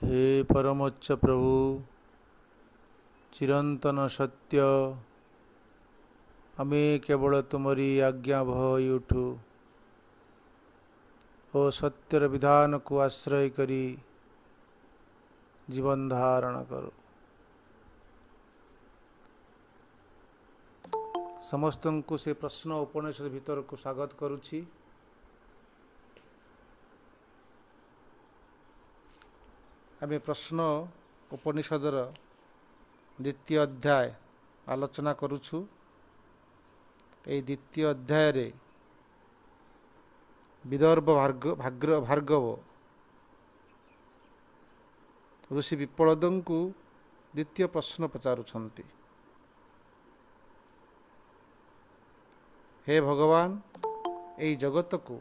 हे परमोच्च प्रभु चिरंतन सत्य आमे केवल तुमरी आज्ञा भय उठू और सत्यर विधान को आश्रय करी जीवन धारण करो। समस्त को से प्रश्न उपनिषद भीतर को स्वागत करुछि। आमे प्रश्न उपनिषदर द्वितीय अध्याय आलोचना करुछु। ए द्वितीय अध्याय रे विदर्भ भार्गव ऋषि विप्लदं को द्वितीय प्रश्न पचारुछंती। हे भगवान ए जगत को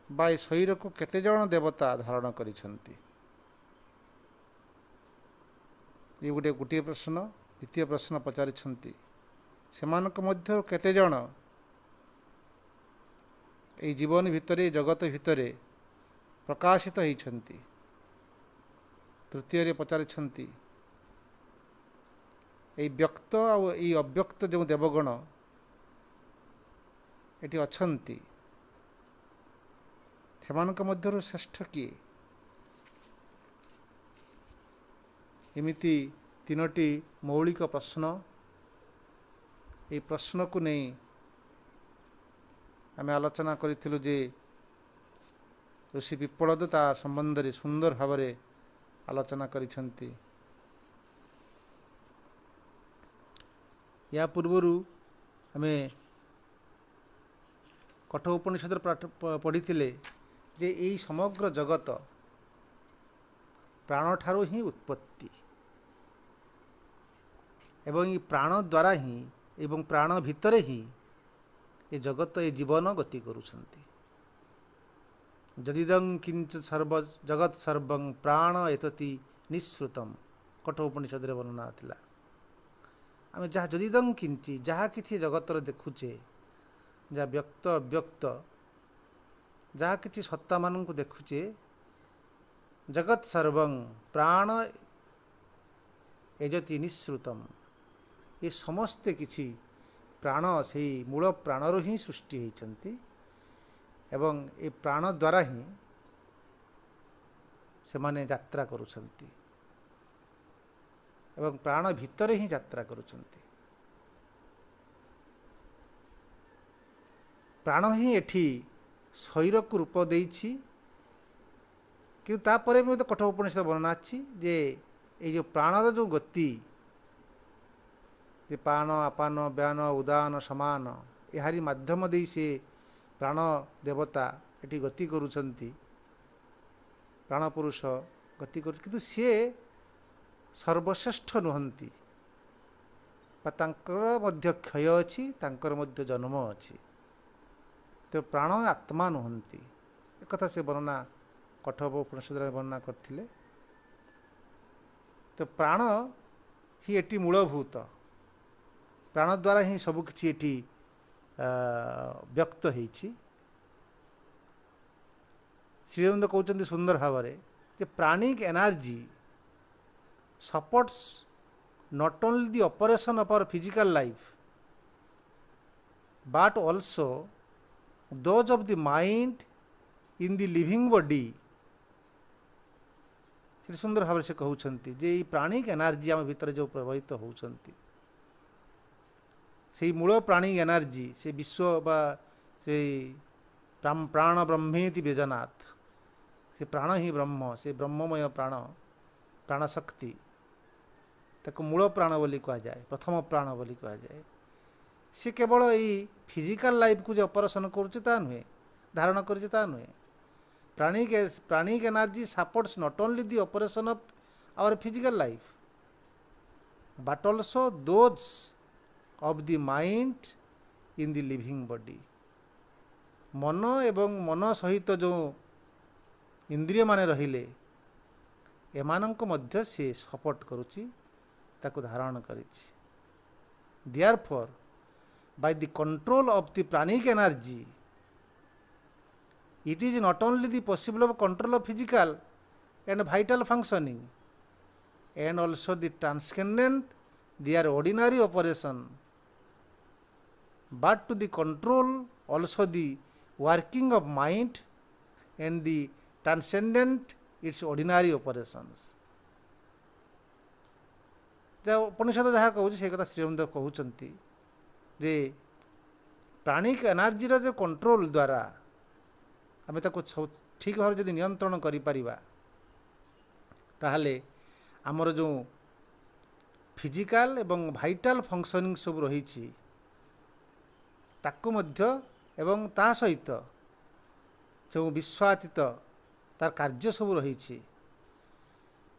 बा शरीर को केते जन देवता धारण करिछंती। ये गोटे प्रश्न। द्वितीय प्रश्न पचारिछंती सेमानक मध्य केते जन ए जीवन भितरे जगत भितरे प्रकाशित होइछंती। तृतीय रे पचारिछंती ए व्यक्त और ए अव्यक्त जो देवगण एटी अछंती सेमानक मध्यरु श्रेष्ठ किए। एमिति तीनोटी मौलिक प्रश्न। ये प्रश्न को नहीं आम आलोचना करिथिलु जे ऋषि विप्लद ता संबंध रे सुंदर भाव आलोचना करिछंती। या पूर्वरु आमे कठोपनिषद पढ़ी जे यही समग्र जगत प्राण ठारू ही उत्पत्ति एवं ये प्राण द्वारा ही एवं प्राण भितरे ही ये जगत ये जीवन गति करुछंती। जदिदं किंच सर्व जगत सर्वं प्राण एतति निःश्रुतम कठोपनिषद रे वर्णना थिला। आमे जहाँ जदिदं किंची जहाँ किछि जगत रे देखुचे जहाँ व्यक्त अव्यक्त जहाँ किछि सत्ता मान को देखुचे जगत सर्वं प्राण एजति निःश्रुतम ये समस्ते किछि प्राण से मूल प्राणर ही सृष्टि होइछंती एवं ये प्राण द्वारा ही से माने यात्रा करुछंती एवं प्राण भितर ही यात्रा करुछंती। प्राण ही एठी शरीर को रूप देइछि कि तापर भी कठोपनिषद वर्णना अछि जे ये जो प्राणर जो गति जे पान आपान व्यान उदान समान यारी माध्यम दे से प्राण देवता एटी गति करुछंती प्राण पुरुष गति कर किंतु सी सर्वश्रेष्ठ नुहंती तांकर मध्य क्षय अछि तांकर मध्य जन्म अछि। तो प्राण आत्मा नुहंती एक कथा से वर्णना कठोपनिषद वर्णना करथिले। तो प्राण ही एटी मूलभूत प्राण द्वारा ही सब किछि एटी व्यक्त होइछि। श्रीरंद कहउचंती सुंदर भाव जे pranic energy supports not only the operation of our physical life but also those of the mind in the living body। श्री सुंदर भाव से कहउछंती जे ई प्राणिक एनर्जी आम भीतर जो प्रवाहित होउछंती से मूल प्राणिक एनर्जी से विश्व बा से प्राण ब्रह्मेति वेजनात् से प्राण ही ब्रह्म से ब्रह्ममय प्राण प्राण शक्ति ताको मूल प्राण बोली कहा जाए प्रथम प्राण बोली कहा जाए। सी केवल यही फिजिकल लाइफ को जो ऑपरेशन करुचे नुहे धारण करुचे नुहे pranic energy supports not only the operation of our physical life but also those of the mind in the living body. मन एवं मन सहित जो इंद्रिय माने रहिले एमानंक मध्य से सपोर्ट करुची ताको धारण करिछि। Therefore by the control of the pranic energy it is not only the possible of control of physical and vital functioning and also the transcendent their ordinary operation but to the control also the working of mind and the transcendent its ordinary operations। उपनिषद जहाँ कहूँ से कथा श्रीअरविंद कहते जे pranic energy जो control द्वारा आम ठीक भाव जब नियंत्रण करिपरिबा ताहले आमर जो फिजिकल एवं भाइटाल फंक्शनिंग सब रही ताकू मध्य एवं ता सहित जो विश्वातीत तार कार्य सब रही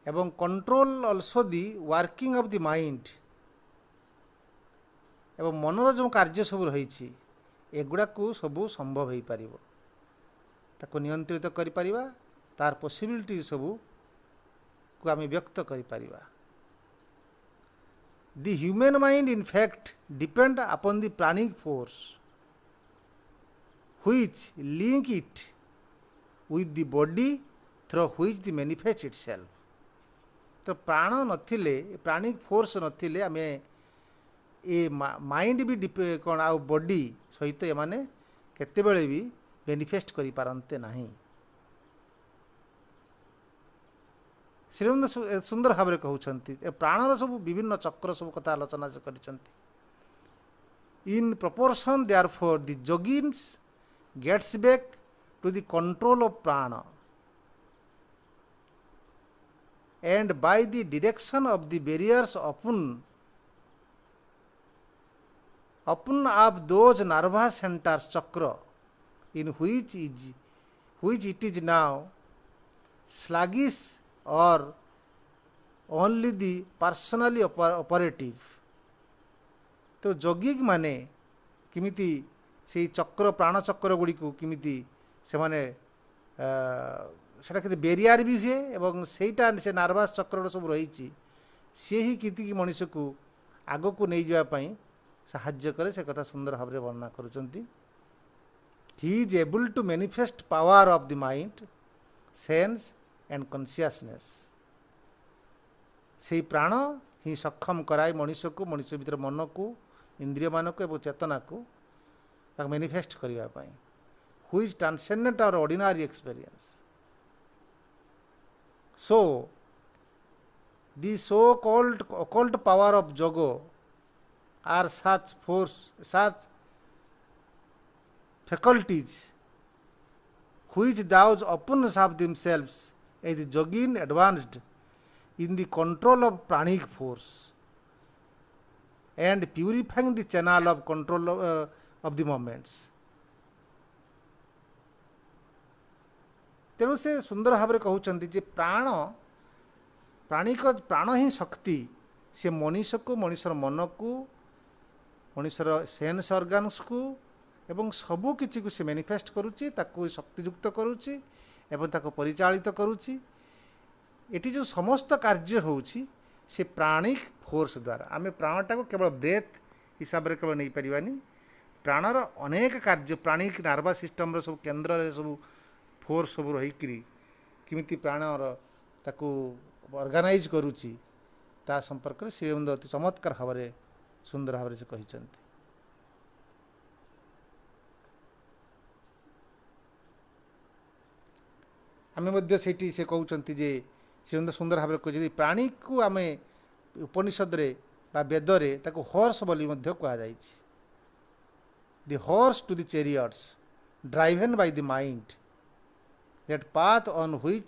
एवं control also the working of the mind एवं मनर जो कार्य सब रही एगुड़ा को सबू संभव हो पार ताको नियंत्रित करि परिबा तार पॉसिबिलिटी सबू को आम व्यक्त करि परिबा। The human mind in fact depend upon the pranic force which link it with the body through which the manifest itself. तो प्राण नथिले प्राणिक फोर्स नथिले आमे ए माइंड भी कौन आ बॉडी सहित एमाने केते बेले भी बेनिफेस्ट करि पारंते नाही। श्रीअरविंद सुंदर भाव में कहउछंती प्राणर सब विभिन्न चक्र सब कथा आलोचना से करिसंती। In proportion therefore the yogins gets back to the control of prana and by the direction of the barriers upon of those nervous centers chakra in which it is now sluggish or only the personally operative। तो जोगिक माने किमिति से चक्र प्राण चक्र गुड़ी को किमिति से माने सेटा के बेरियर भी हुए एवं सेटा से नर्वस चक्र सब रही सी ही किति मनुष्य को आग को नहीं जावा पई साहाଯ୍य करे से कथा सुंदर भाव में वर्णना करुचंती। He is able to manifest power of the mind sense and consciousness. से प्राण ही सक्षम कराए मनुष्य को मनुष्य भीतर मन को इंद्रिय मान को एवं चेतना को मैनिफेस्ट करने who is transcendent our ordinary experience. So the so called occult power of jogo are such faculties which those upon of themselves as the yogin advanced in the control of pranic force and purifying the channel of control of the moments। तेणु से सुंदर भाव में कहते जे प्राण प्राणिक प्राण ही शक्ति से मनुष्य को मनुष्यर मन को मनुष्यर सेन्स ऑर्गन्स को एवं सबू किसी को से मैनिफेस्ट करुच्ची ताको शक्तियुक्त करुच्ची एवं ताको परिचालित करुच्ची। एटी जो समस्त कार्य होउची से प्राणिक फोर्स द्वारा आम प्राणटा को केवल ब्रेथ हिसाब से केवल नहीं पारिबानी प्राणर अनेक कार्य प्राणिक नर्वस सिस्टम सब केन्द्र सब फोर्स सब रहीकि किमिति प्राणर ताको ऑर्गेनाइज करुच्ची ता संपर्क में श्रीअरविंद अति चमत्कार भाव में सुंदर भाव से कहते। आम से कहते जे श्रीअरविंद सुंदर भाव में कहते प्राणी को आम उपनिषद वेद हॉर्स बोली कहुई। The horse to the chariots driven by the mind that path on which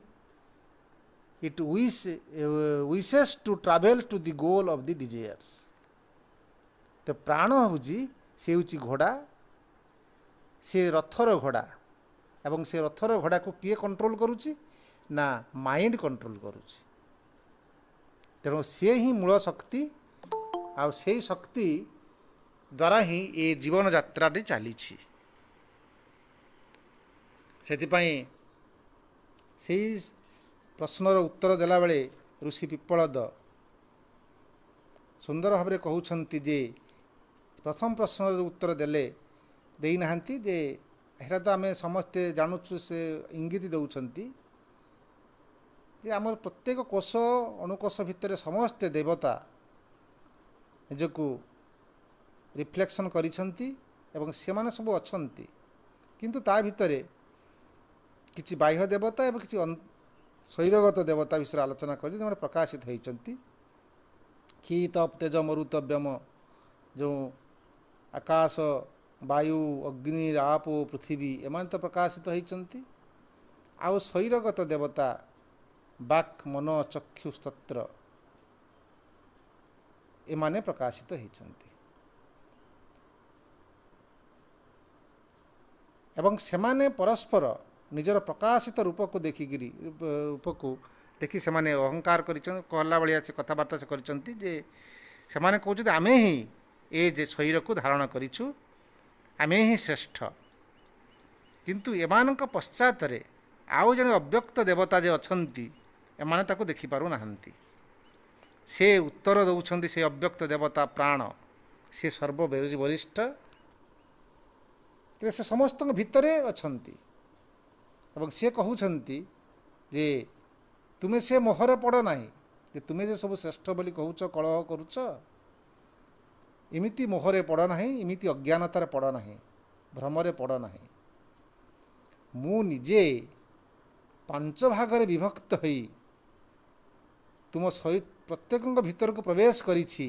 it wishes to travel to the goal of the desires। तो प्राण हूँ से हूँ घोड़ा से रथर घोड़ा एवं से रथर घोड़ा को किए कंट्रोल करुच्ची ना माइंड कंट्रोल करुच्ची। तेणु सी ही मूल शक्ति आ से शक्ति द्वारा ही ये जीवन यात्रा चली। ସେଥିପାଇଁ ସେହି ପ୍ରଶ୍ନର ଉତ୍ତର ଦେଲାବେଳେ ଋଷି ପିପ୍ପଳଦ ସୁନ୍ଦର ଭାବରେ କହୁଛନ୍ତି ଯେ ପ୍ରଥମ ପ୍ରଶ୍ନର ଉତ୍ତର ଦେଇନାହାନ୍ତି ଯେ ହେଟା ତ ଆମେ ସମସ୍ତେ ଜାଣୁଛୁ, ସେ ଇଙ୍ଗିତ ଦେଉଛନ୍ତି ଯେ ଆମର ପ୍ରତ୍ୟେକ କୋଷ ଅଣୁକୋଷ ଭିତରେ ସମସ୍ତେ ଦେବତା ନିଜକୁ ରିଫ୍ଲେକ୍ସନ୍ କରିଛନ୍ତି ଏବଂ ସେମାନେ ସବୁ ଅଛନ୍ତି, କିନ୍ତୁ ତା ଭିତରେ କିଛି ବାହ୍ୟ ଦେବତା ଏବଂ କିଛି ଶୈରଗତ ଦେବତା ବିଷୟରେ ଆଲୋଚନା କରି ସେମାନେ ପ୍ରକାଶିତ ହୋଇଛନ୍ତି। କ୍ଷୀ ତପ୍ ତେଜ ମରୁତବ୍ୟମ, ଯେଉଁ ଆକାଶ, ବାୟୁ, ଅଗ୍ନି, ଆପ, ପୃଥିବୀ ଏମାନେ ତ ପ୍ରକାଶିତ ହୋଇଛନ୍ତି। ଆଉ ଶୈରଗତ ଦେବତା ବାକ୍, ମନ, ଚକ୍ଷୁ, ସ୍ତୋତ୍ର ଏମାନେ ପ୍ରକାଶିତ ହୋଇଛନ୍ତି ଏବଂ ସେମାନେ ପରସ୍ପର ନିଜର ପ୍ରକାଶିତ ରୂପକୁ ଦେଖି ସେମାନେ ଅହଙ୍କାର କରିଛନ୍ତି, କହିଲା ଭଳିଆ ସେ କଥାବାର୍ତ୍ତା ସେ କରିଛନ୍ତି ଯେ ସେମାନେ କହୁଛନ୍ତି ଆମେ ହିଁ ଏ ଯେ ଶରୀରକୁ ଧାରଣ କରିଛୁ, ଆମେ ହିଁ ଶ୍ରେଷ୍ଠ। କିନ୍ତୁ ଏମାନଙ୍କ ପଶ୍ଚାତରେ ଆଉ ଜଣେ ଅବ୍ୟକ୍ତ ଦେବତା ଯେ ଅଛନ୍ତି, ଏମାନେ ତାକୁ ଦେଖିପାରୁନାହାନ୍ତି। ସେ ଉତ୍ତର ଦେଉଛନ୍ତି ସେ ଅବ୍ୟକ୍ତ ଦେବତା ପ୍ରାଣ, ସେ ସର୍ବବରିଷ୍ଠ, ସେ ସମସ୍ତଙ୍କ ଭିତରେ ଅଛନ୍ତି ଏବଂ ସେ କହୁଛନ୍ତି ଯେ ତୁମେ ସେ ମୋହରେ ପଡ଼ ନାହିଁ, ଯେ ତୁମେ ଯେ ସବୁ ଶ୍ରେଷ୍ଠ ବୋଲି କହୁଛ, କଳହ କରୁଛ, ଏମିତି ମୋହରେ ପଡ଼ ନାହିଁ, ଏମିତି ଅଜ୍ଞାନତାରେ ପଡ଼ ନାହିଁ, ଭ୍ରମରେ ପଡ଼ ନାହିଁ। ମୁଁ ନିଜେ 5 ଭାଗରେ ବିଭକ୍ତ ହୋଇ ତୁମ ପ୍ରତ୍ୟେକଙ୍କ ଭିତରକୁ ପ୍ରବେଶ କରିଛି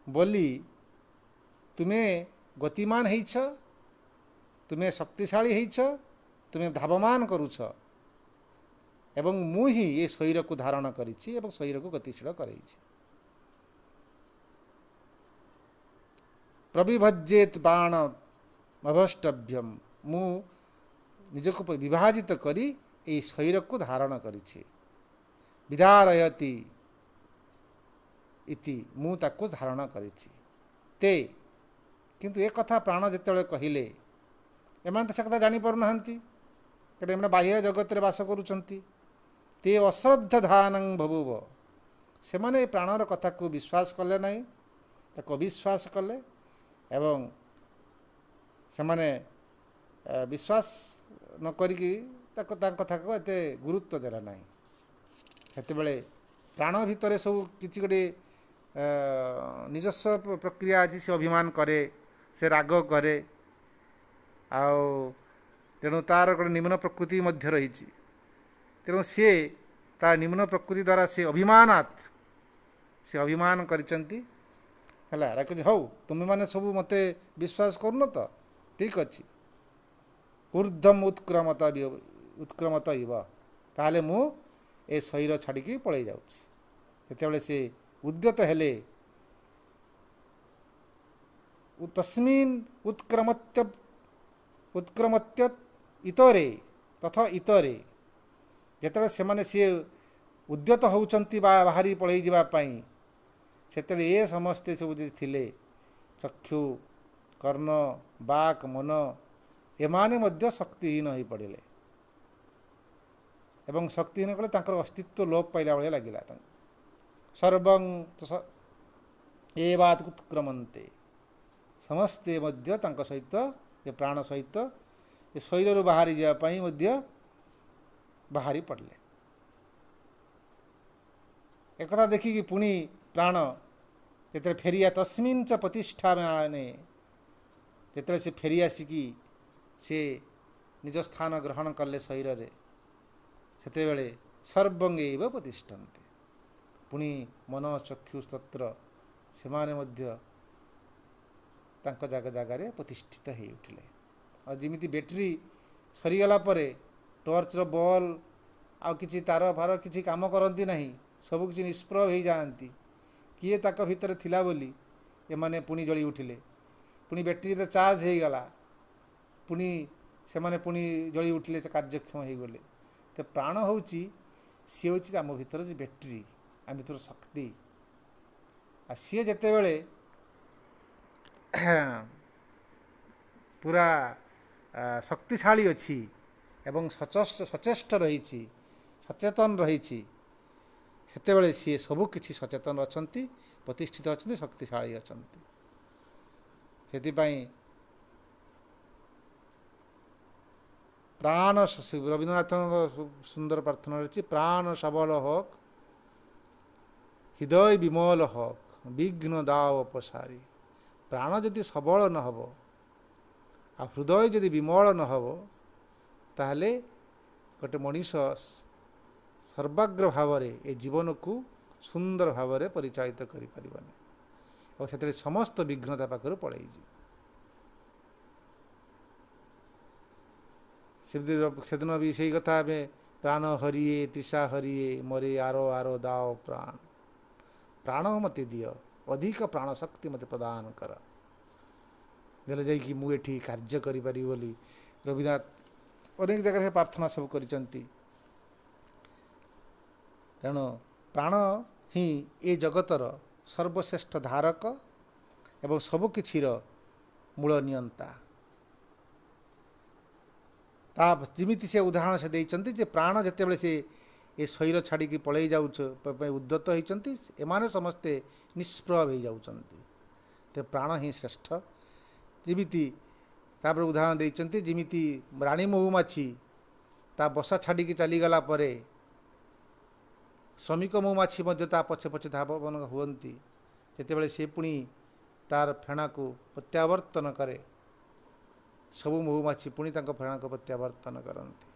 ବୋଲି ତୁମେ ଗତିମାନ ହେଇଛ, ତୁମେ ଶକ୍ତିଶାଳୀ ହେଇଛ, ତୁମେ ଧାବମାନ କରୁଛ ଏବଂ ମୁଁ ହିଁ ଏ ଶରୀରକୁ ଧାରଣ କରିଛି ଏବଂ ଶରୀରକୁ ଗତିଶୀଳ କରାଇଛି। ପ୍ରବିଭଜ୍ୟେତ ବାଣ ଅଭଷ୍ଟଭ୍ୟମ୍, ମୁଁ ନିଜକୁ ବିଭାଜିତ କରି ଏହି ଶରୀରକୁ ଧାରଣ କରିଛି। ବିଧାରୟତି ଇତି, ମୁଁ ତାକୁ ଧାରଣ କରିଛି। ତେ, କିନ୍ତୁ ଏ କଥା ପ୍ରାଣ ଯେତେବେଳେ କହିଲେ, ଏମାନେ ତ ସେ କଥା ଜାଣିପାରୁନାହାନ୍ତି, କାରଣ ଏମାନେ ବାହ୍ୟ ଜଗତରେ ବାସ କରୁଛନ୍ତି। ତେ ଅଶ୍ରଦ୍ଧ ଧାନଂ ବଭୁବ, ସେମାନେ ଏ ପ୍ରାଣର କଥାକୁ ବିଶ୍ୱାସ କଲେ ନାହିଁ, ତାକୁ ଅବିଶ୍ୱାସ କଲେ ଏବଂ ସେମାନେ ବିଶ୍ୱାସ ନ କରିକି ତାଙ୍କ କଥାକୁ ଏତେ ଗୁରୁତ୍ୱ ଦେଲେ ନାହିଁ। ସେତେବେଳେ ପ୍ରାଣ ଭିତରେ ସବୁ କିଛି ଗୋଟେ ନିଜସ୍ୱ ପ୍ରକ୍ରିୟା ଅଛି, ସେ ଅଭିମାନ କରେ, ସେ ରାଗ କରେ, ଆଉ ତେଣୁ ତା'ର ଗୋଟେ ନିମ୍ନ ପ୍ରକୃତି ମଧ୍ୟ ରହିଛି। ତେଣୁ ସିଏ ତା ନିମ୍ନ ପ୍ରକୃତି ଦ୍ୱାରା ସେ ଅଭିମାନ କରିଛନ୍ତି ହେଲା। ରାଖୁଛି ହଉ ତୁମେମାନେ ସବୁ ମୋତେ ବିଶ୍ୱାସ କରୁନ ତ, ଠିକ୍ ଅଛି, ଊର୍ଦ୍ଧ୍ୱମ୍ ଉତ୍କ୍ରମତ ଇବ, ତାହେଲେ ମୁଁ ଏ ଶରୀର ଛାଡ଼ିକି ପଳେଇ ଯାଉଛି। ଯେତେବେଳେ ସେ ଉଦ୍ୟତ ହେଲେ, ତସ୍ମିନ୍ ଉତ୍କ୍ରମତ୍ୟ ଇତରେ ତଥା ଇତରେ, ଯେତେବେଳେ ସେମାନେ ସିଏ ଉଦ୍ୟତ ହେଉଛନ୍ତି ବା ବାହାରି ପଳେଇ ଯିବା ପାଇଁ, ସେତେବେଳେ ଏ ସମସ୍ତେ ସବୁ ଯେ ଥିଲେ ଚକ୍ଷୁ, କର୍ଣ୍ଣ, ବାକ୍, ମନ, ଏମାନେ ମଧ୍ୟ ଶକ୍ତିହୀନ ହୋଇପଡ଼ିଲେ ଏବଂ ଶକ୍ତିହୀନ କଲେ ତାଙ୍କର ଅସ୍ତିତ୍ୱ ଲୋପ ପାଇଲା ଭଳିଆ ଲାଗିଲା ତାଙ୍କୁ। ସର୍ବଂ ଏବାତ୍ ଉତ୍କ୍ରମନ୍ତେ, ସମସ୍ତେ ମଧ୍ୟ ତାଙ୍କ ସହିତ, ଏ ପ୍ରାଣ ସହିତ ଏ ଶରୀରରୁ ବାହାରି ଯିବା ପାଇଁ ମଧ୍ୟ ବାହାରି ପଡ଼ିଲେ। ଏକଥା ଦେଖିକି ପୁଣି ପ୍ରାଣ ଯେତେବେଳେ ଫେରିଆ ତସ୍ମିନ୍ ଚ ପ୍ରତିଷ୍ଠା ମାନେ, ଯେତେବେଳେ ସେ ଫେରି ଆସିକି ସେ ନିଜ ସ୍ଥାନ ଗ୍ରହଣ କଲେ ଶରୀରରେ, ସେତେବେଳେ ସର୍ବଙ୍ଗୈବ ପ୍ରତିଷ୍ଠନ୍ତେ, ପୁଣି ମନ, ଚକ୍ଷୁ, ସ୍ତୋତ୍ର ସେମାନେ ମଧ୍ୟ ତାଙ୍କ ଜାଗାରେ ପ୍ରତିଷ୍ଠିତ ହୋଇ ଉଠିଲେ। ଆଉ ଯେମିତି ବ୍ୟାଟେରୀ ସରିଗଲା ପରେ ଟର୍ଚ୍ଚର ବଲ୍ ଆଉ କିଛି ତାର ଫାର କିଛି କାମ କରନ୍ତି ନାହିଁ, ସବୁ କିଛି ନିଷ୍ପ୍ରଭ ହୋଇଯାଆନ୍ତି, କିଏ ତାଙ୍କ ଭିତରେ ଥିଲା ବୋଲି ଏମାନେ ପୁଣି ଜଳି ଉଠିଲେ। ପୁଣି ବ୍ୟାଟେରୀ ଯେତେବେଳେ ଚାର୍ଜ ହୋଇଗଲା, ପୁଣି ସେମାନେ ପୁଣି ଜଳି ଉଠିଲେ, କାର୍ଯ୍ୟକ୍ଷମ ହୋଇଗଲେ। ତ ପ୍ରାଣ ହେଉଛି, ସିଏ ହେଉଛି ଆମ ଭିତରେ ଯେ ବ୍ୟାଟେରୀ, ଆମ ଭିତର ଶକ୍ତି। ଆଉ ସିଏ ଯେତେବେଳେ ପୁରା ଶକ୍ତିଶାଳୀ ଅଛି ଏବଂ ସଚେଷ୍ଟ ରହିଛି, ସଚେତନ ରହିଛି, ସେତେବେଳେ ସିଏ ସବୁକିଛି ସଚେତନ ଅଛନ୍ତି, ପ୍ରତିଷ୍ଠିତ ଅଛନ୍ତି, ଶକ୍ତିଶାଳୀ ଅଛନ୍ତି। ସେଥିପାଇଁ ପ୍ରାଣ ରବୀନ୍ଦ୍ରନାଥଙ୍କ ସୁନ୍ଦର ପ୍ରାର୍ଥନା ରହିଛି, ପ୍ରାଣ ସବଳ ହକ୍, ହୃଦୟ ବିମଲ ହକ୍, ବିଘ୍ନ ଦାଓ ଅପସାରି। ପ୍ରାଣ ଯଦି ସବଳ ନ ହେବ ଆଉ ହୃଦୟ ଯଦି ବିମଳ ନ ହେବ, ତାହେଲେ ଗୋଟେ ମଣିଷ ସର୍ବାଗ୍ର ଭାବରେ ଏ ଜୀବନକୁ ସୁନ୍ଦର ଭାବରେ ପରିଚାଳିତ କରିପାରିବନି ଆଉ ସେଥିରେ ସମସ୍ତ ବିଘ୍ନ ତା ପାଖରୁ ପଳେଇଯିବ। ସେଦିନ ବି ସେଇ କଥା ଆମେ ପ୍ରାଣ ହରିଏ ତୃଷା ହରିଏ ମରେ ଆର ଆର ଦାଓ ପ୍ରାଣ, ପ୍ରାଣ ମୋତେ ଦିଅ, ଅଧିକ ପ୍ରାଣ ଶକ୍ତି ମୋତେ ପ୍ରଦାନ କର, ଦେଲେ ଯାଇକି ମୁଁ ଏଠି କାର୍ଯ୍ୟ କରିପାରିବି ବୋଲି ରବୀନ୍ଦ୍ରନାଥ ଅନେକ ଜାଗାରେ ସେ ପ୍ରାର୍ଥନା ସବୁ କରିଛନ୍ତି। ତେଣୁ ପ୍ରାଣ ହିଁ ଏ ଜଗତର ସର୍ବଶ୍ରେଷ୍ଠ ଧାରକ ଏବଂ ସବୁକିଛିର ମୂଳ ନିୟନ୍ତା। ତା ଯେମିତି ସେ ଉଦାହରଣ ସେ ଦେଇଛନ୍ତି ଯେ ପ୍ରାଣ ଯେତେବେଳେ ସେ ଏ ଶରୀର ଛାଡ଼ିକି ପଳେଇ ଯାଉଛ ପାଇଁ ଉଦ୍ୟତ ହୋଇଛନ୍ତି, ଏମାନେ ସମସ୍ତେ ନିଷ୍ପ୍ରଭ ହୋଇଯାଉଛନ୍ତି। ତ ପ୍ରାଣ ହିଁ ଶ୍ରେଷ୍ଠ। ଯେମିତି ତାପରେ ଉଦାହରଣ ଦେଇଛନ୍ତି, ଯେମିତି ରାଣୀ ମହୁମାଛି ତା ବସା ଛାଡ଼ିକି ଚାଲିଗଲା ପରେ ଶ୍ରମିକ ମହୁମାଛି ମଧ୍ୟ ତା ପଛେ ପଛେ ଧାବମାନ ହୁଅନ୍ତି, ଯେତେବେଳେ ସେ ପୁଣି ତାର ଫେଣାକୁ ପ୍ରତ୍ୟାବର୍ତ୍ତନ କରେ, ସବୁ ମହୁମାଛି ପୁଣି ତାଙ୍କ ଫେଣାକୁ ପ୍ରତ୍ୟାବର୍ତ୍ତନ କରନ୍ତି।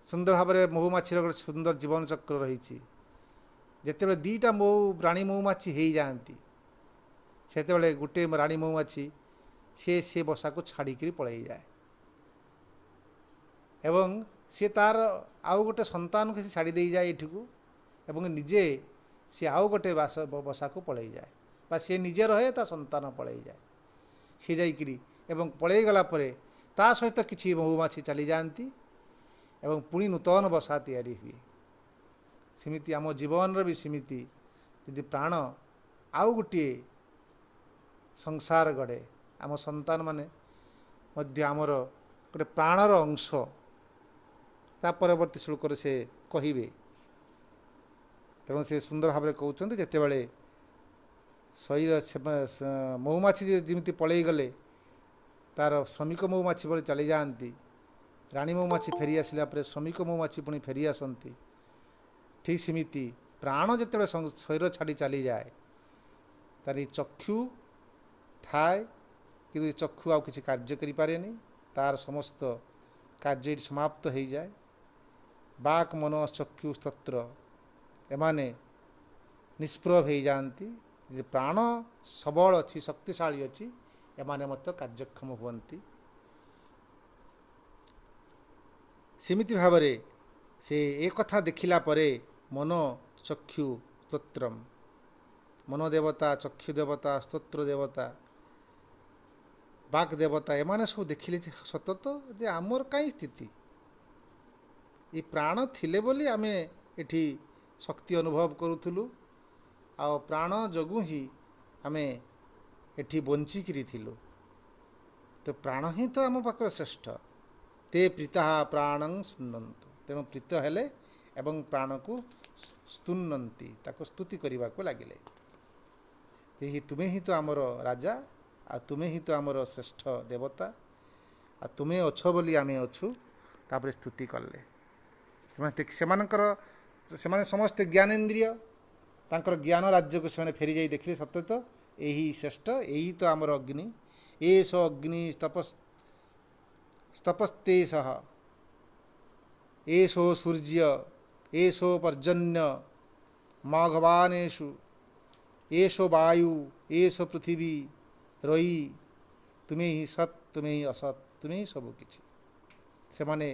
ସୁନ୍ଦର ଭାବରେ ମହୁମାଛିର ଗୋଟେ ସୁନ୍ଦର ଜୀବନ ଚକ୍ର ରହିଛି। ଯେତେବେଳେ ଦୁଇଟା ରାଣୀ ମହୁମାଛି ହେଇଯାଆନ୍ତି, ସେତେବେଳେ ଗୋଟିଏ ରାଣୀ ମହୁମାଛି ସେ ବସାକୁ ଛାଡ଼ିକିରି ପଳେଇଯାଏ ଏବଂ ସେ ତାର ଆଉ ଗୋଟେ ସନ୍ତାନକୁ ସେ ଛାଡ଼ି ଦେଇଯାଏ ଏଠିକୁ ଏବଂ ନିଜେ ସେ ଆଉ ଗୋଟେ ବସାକୁ ପଳେଇଯାଏ, ବା ସେ ନିଜେ ରହେ, ତା ସନ୍ତାନ ପଳେଇଯାଏ। ସେ ଯାଇକିରି ଏବଂ ପଳେଇଗଲା ପରେ ତା ସହିତ କିଛି ମହୁମାଛି ଚାଲିଯାଆନ୍ତି ଏବଂ ପୁଣି ନୂତନ ବସା ତିଆରି ହୁଏ। ସେମିତି ଆମ ଜୀବନର ବି ସେମିତି, ଯଦି ପ୍ରାଣ ଆଉ ଗୋଟିଏ ସଂସାର ଗଢ଼େ, ଆମ ସନ୍ତାନମାନେ ମଧ୍ୟ ଆମର ଗୋଟେ ପ୍ରାଣର ଅଂଶ। ତା ପରବର୍ତ୍ତୀ ଶ୍ଲୋକରେ ସେ କହିବେ। ତେଣୁ ସେ ସୁନ୍ଦର ଭାବରେ କହୁଛନ୍ତି, ଯେତେବେଳେ ଶରୀର ମହୁମାଛି ଯେମିତି ପଳେଇଗଲେ ତାର ଶ୍ରମିକ ମହୁମାଛି ଭଳି ଚାଲିଯାଆନ୍ତି, ରାଣୀ ମହୁମାଛି ଫେରି ଆସିଲା ପରେ ଶ୍ରମିକ ମହୁମାଛି ପୁଣି ଫେରିଆସନ୍ତି, ଠିକ୍ ସେମିତି ପ୍ରାଣ ଯେତେବେଳେ ଶରୀର ଛାଡ଼ି ଚାଲିଯାଏ, ତାର ଏ ଚକ୍ଷୁ ଥାଏ କିନ୍ତୁ ଏ ଚକ୍ଷୁ ଆଉ କିଛି କାର୍ଯ୍ୟ କରିପାରେନି, ତାର ସମସ୍ତ କାର୍ଯ୍ୟ ଏଠି ସମାପ୍ତ ହୋଇଯାଏ। ବାକ୍ ମନ ଚକ୍ଷୁ ସ୍ତୋତ୍ର ଏମାନେ ନିଷ୍ପ୍ରଭ ହୋଇଯାଆନ୍ତି। ଯେ ପ୍ରାଣ ସବଳ ଅଛି, ଶକ୍ତିଶାଳୀ ଅଛି, ଏମାନେ ମଧ୍ୟ କାର୍ଯ୍ୟକ୍ଷମ ହୁଅନ୍ତି। ସେମିତି ଭାବରେ ସେ କଥା ଦେଖିଲା ପରେ ମନ ଚକ୍ଷୁ ସ୍ତୋତ୍ରମ୍, ମନ ଦେବତା, ଚକ୍ଷୁ ଦେବତା, ସ୍ତୋତ୍ର ଦେବତା, ବାକ୍ ଦେବତା, ଏମାନେ ସବୁ ଦେଖିଲେ ଯେ ସତ ତ ଯେ ଆମର କାହିଁ ସ୍ଥିତି, ଏ ପ୍ରାଣ ଥିଲେ ବୋଲି ଆମେ ଏଠି ଶକ୍ତି ଅନୁଭବ କରୁଥିଲୁ, ଆଉ ପ୍ରାଣ ଯୋଗୁଁ ହିଁ ଆମେ ଏଠି ବଞ୍ଚିକିରି ଥିଲୁ। ତ ପ୍ରାଣ ହିଁ ତ ଆମ ପାଖରେ ଶ୍ରେଷ୍ଠ। ତେ ପ୍ରୀତା ପ୍ରାଣଂ ଶୃଣ୍ୱନ୍ତୁ, ତେଣୁ ପ୍ରୀତ ହେଲେ ଏବଂ ପ୍ରାଣକୁ ସ୍ତୁନନ୍ତି, ତାକୁ ସ୍ତୁତି କରିବାକୁ ଲାଗିଲେ। ତୁମେ ହିଁ ତ ଆମର ରାଜା, ଆଉ ତୁମେ ହିଁ ତ ଆମର ଶ୍ରେଷ୍ଠ ଦେବତା, ଆଉ ତୁମେ ଅଛ ବୋଲି ଆମେ ଅଛୁ। ତାପରେ ସ୍ତୁତି କଲେ। ସେମାନେ ସମସ୍ତେ ଜ୍ଞାନେନ୍ଦ୍ରିୟ, ତାଙ୍କର ଜ୍ଞାନ ରାଜ୍ୟକୁ ସେମାନେ ଫେରିଯାଇ ଦେଖିଲେ, ସତ୍ୟ ତ ଏହି ଶ୍ରେଷ୍ଠ, ଏହି ତ ଆମର ଅଗ୍ନି, ଏଷ ଅଗ୍ନି ସ୍ତପସ୍ତେ ସହ, ଏଷୋ ସୂର୍ଯ୍ୟ, ଏଷୋ ପର୍ଜନ୍ୟ ମାଘବାନେଷୁ, ଏଷୋ ବାୟୁ, ଏଷ ପୃଥିବୀ ରଇ, ତୁମେ ହିଁ ସତ୍, ତୁମେ ହିଁ ଅସତ୍, ତୁମେ ହିଁ ସବୁ କିଛି। ସେମାନେ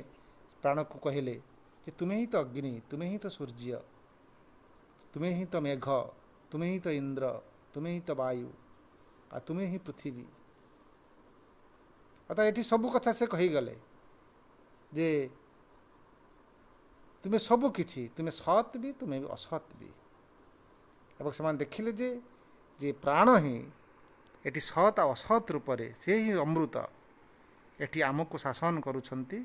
ପ୍ରାଣକୁ କହିଲେ ଯେ ତୁମେ ହିଁ ତ ଅଗ୍ନି, ତୁମେ ହିଁ ତ ସୂର୍ଯ୍ୟ, ତୁମେ ହିଁ ତ ମେଘ, ତୁମେ ହିଁ ତ ଇନ୍ଦ୍ର, ତୁମେ ହିଁ ତ ବାୟୁ, ଆଉ ତୁମେ ହିଁ ପୃଥିବୀ। ଅର୍ଥାତ୍ ଏଠି ସବୁ କଥା ସେ କହିଗଲେ ଯେ ତୁମେ ସବୁ କିଛି, ତୁମେ ସତ୍ ବି, ତୁମେ ବି ଅସତ୍ ବି। ଏବଂ ସେମାନେ ଦେଖିଲେ ଯେ ପ୍ରାଣ ହିଁ एटी सत आ असत रूप से ही अमृत एटी आमको शासन करुछंती।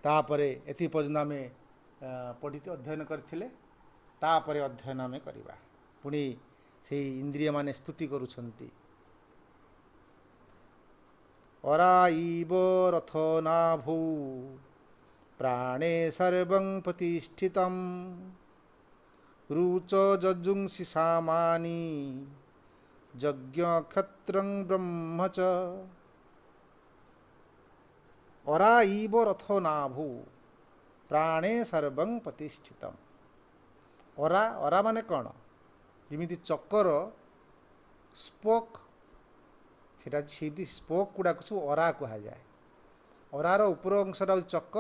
तापरे एथि पर्यंत आम पढ़ी अध्ययन करथिले। तापरे अध्ययन आम करवा पुणी से इंद्रिय माने स्तुति करुछंती। अराइव रथ नाभौ प्राणे सर्वं प्रतिष्ठितं रुच जजुंसि सामानि यज्ञ क्षत्रं ब्रह्म च। अराइव रथ नाभौ प्राणे सर्वं प्रतिष्ठितम्। अरा अरा माने कौन जमी चक्कर स्पोक से स्पोक गुड़ा सब अरा कह जाए। अरार उपर अंशटा चक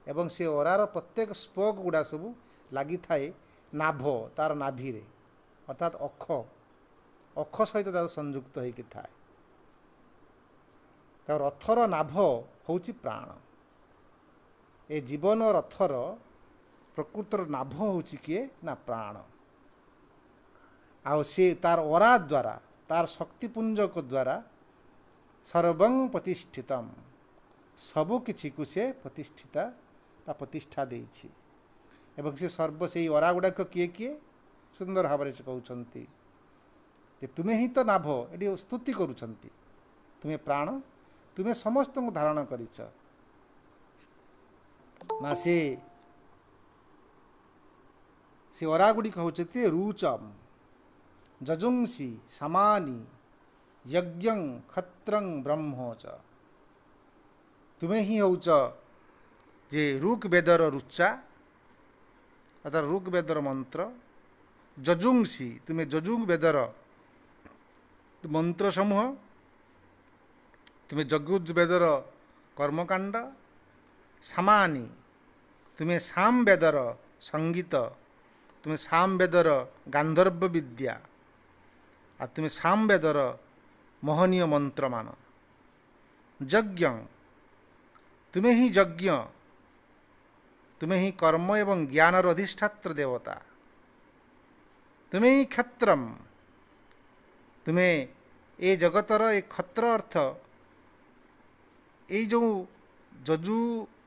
एवं से अरार प्रत्येक स्पोक गुड़ा सब लगी थाए नाभ तार नाभि रे अर्थात अख अख सहित संयुक्त होकर थाए। रथर नाभ हूँ प्राण। ए जीवन रथर प्रकृतर नाभ हूँ किए ना प्राण। आउ से तार अरा द्वारा तार शक्तिपुंजक द्वारा सर्वं प्रतिष्ठितम सबु किछि को से प्रतिष्ठिता प्रतिष्ठा देइछि। एवं से सर्व से अरा गुड़ाक किए किए सुंदर भाव से कहते तुम्हें ही तो नाभ ये स्तुति करुछंती। तुम्हें प्राण तुम्हें समस्त को धारण करिछ ना से अरा गुड़िक हूँ रुचम जजुंसी समानी यज्ञं क्षत्रं ब्रह्म च। तुम्हें ही हूँ जे ऋग वेदर रुचा अर्थात ऋग वेदर मंत्र जजुंसी तुम्हें जजुंग वेदर मंत्र समूह तुम्हें जजुज वेदर कर्मकांड सामानी तुम्हें साम वेदर संगीत तुम्हें साम वेदर गांधर्व विद्या आ तुम्हें साम वेदर मोहनीय मंत्र मान यज्ञ तुम्हें ही यज्ञ तुम्हें ही कर्म एवं ज्ञानर अधिष्ठात्र देवता तुम्हें ही क्षत्रम तुम्हें ए जगतर ए क्षत्र अर्थ ये जो जजु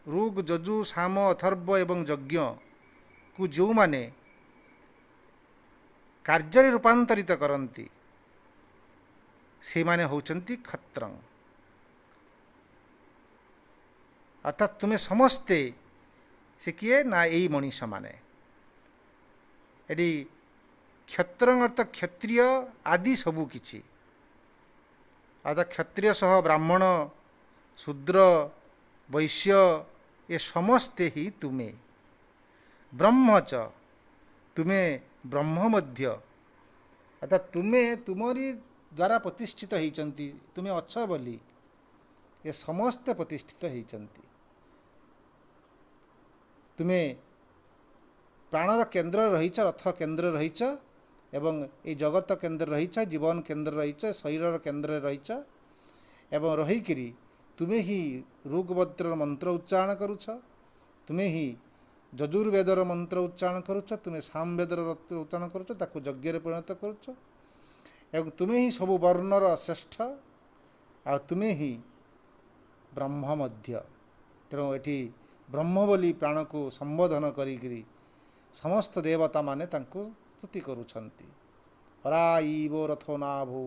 ऋग जजु साम अथर्व एवं यज्ञ को जो माने कार्य रूपांतरित करती से माने होचंती क्षत्रं। अर्थात तुम्हें समस्ते से किए ना यही मनीष माने एडी क्षत्रं अर्थ क्षत्रिय आदि सबू किछि अर्थात क्षत्रिय सह ब्राह्मण शूद्र वैश्य ये समस्ते ही तुम्हें ब्रह्म च तुम्हें ब्रह्म मध्य अर्थात तुम्हें तुमरी द्वारा प्रतिष्ठित होइचंती तुम्हें अच्छ बोली ये समस्त प्रतिष्ठित होइचंती। तुम्हें प्राणर केन्द्र रहीच रथ केन्द्र रहीच एवं ये जगत केन्द्र रहीच जीवन केन्द्र रहीच शरीर केन्द्र रहीच एवं रहीकि तुम्हें ही ऋग्वेदर मंत्र उच्चारण करुछ तुम्हें ही यजुर्वेदर मंत्र उच्चारण करुछ तुम्हें सामवेदर उच्चारण करुछ ताकू यज्ञ परिणत करुछ एवं तुम्हें ही सब वर्णर श्रेष्ठ आ तुम्हें ही ब्रह्म मध्य। तेणु ये ब्रह्म बोली प्राण को संबोधन करी समस्त देवता माने तांको स्तुति करुछंती। हराइव रथो नाभो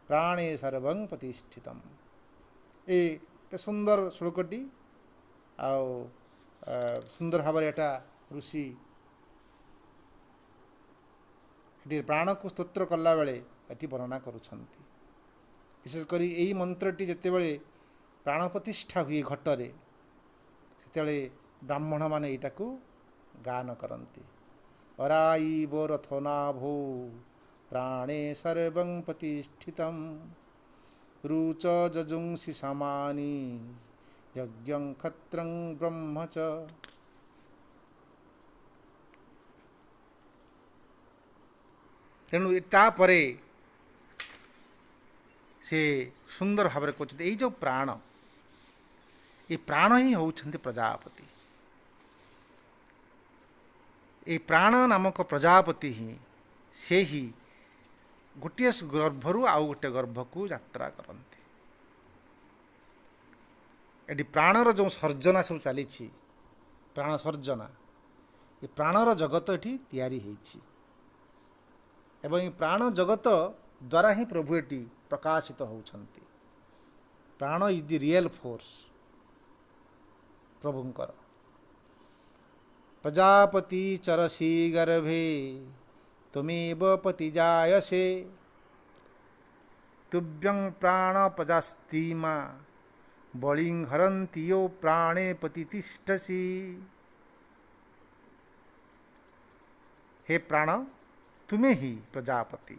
प्राणे सर्वं प्रतिष्ठितम्। ए सुंदर श्लोकटी आ सुंदर भाव एटा ऋषि प्राण को स्तोत्र कला बेले एटी वर्णना करुछंती। विशेषकर यही मंत्रटी जितेबले प्राण प्रतिष्ठा हुए घटरे सेतेबले ब्राह्मण माने एटा को गान करती। अराइव रथो नाभो प्राणे सर्वं प्रतिष्ठितं रुच जजुंसि समानि यज्ञं क्षत्रं ब्रह्म च। तेणु तापरे से सुंदर भाव कहते यही जो प्राण ये प्राण ही होउछन्ति प्रजापति। ये प्राण नामक प्रजापति ही से ही गोटे गर्भरू आउ गोटे गर्भ को यात्रा करती। ये प्राणर जो सर्जना सब चली प्राण सर्जना ये प्राणर जगत ये तैयारी होइछि एवं ये प्राण जगत द्वारा ही प्रभु ये प्रकाशित होउछन्ति। Prana is the real force प्रभुंकर। प्रजापति चरसी गर्भे त्वमेव पति जायसे तुभ्यं प्राण प्रजास्तीमा बलिं हरन्ति यो प्राणे पति तिष्ठसि। हे प्राण तुम्हें ही प्रजापति,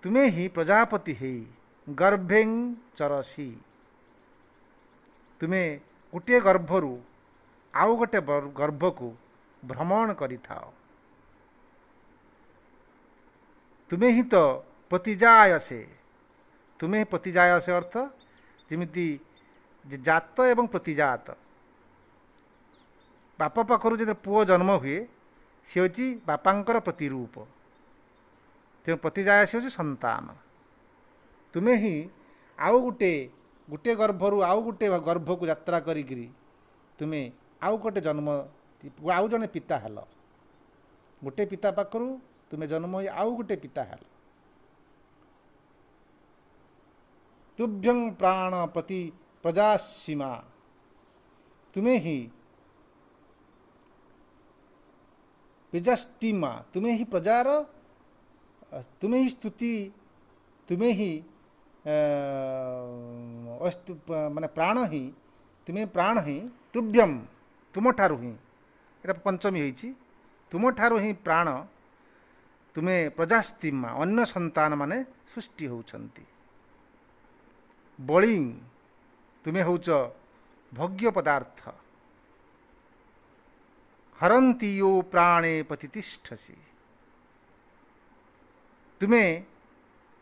तुम्हें ही प्रजापति है गर्भें चरसी। तुम्हें गोटे गर्भरू आउ गोटे गर्भ को भ्रमण करिथाओ। तुम्हें ही तो पतिजायसे, तुम्हें पतिजायसे अर्थ जिमिति जात एवं प्रतिजात। बापा पाखर जो पुओ जन्म हुए सी हूँ बापांकर प्रतिरूप, तेणु पतिजायसे हूँ संतान। तुम्हें ही आउ गोटे गोटे गर्भरू आउ गोटे गर्भ को यात्रा करी तुम्हें आउ गोटे जन्म आउ जने पिता हेल। गोटे पिता पाखर तुम्हें जन्म हो आउ गोटे पिता हेल। तुभ्यं प्राण पति प्रजासीमा, तुम्हें ही प्रजास्तीमा, तुम्हें ही प्रजार, तुम्हें ही स्तुति, तुम्हें ही माने प्राण ही, तुम्हें प्राण ही तुभ्यम तुम ठारू ही, ये पंचमी होइछि, तुम ठारू ही प्राण तुम्हें प्रजास्तीमा अन्य संतान माने सृष्टि होउछन्ति। बलिं तुम्हें होउछ भोग्य पदार्थ, हरन्ति यो प्राणे पति तिष्ठसि। तुम्हें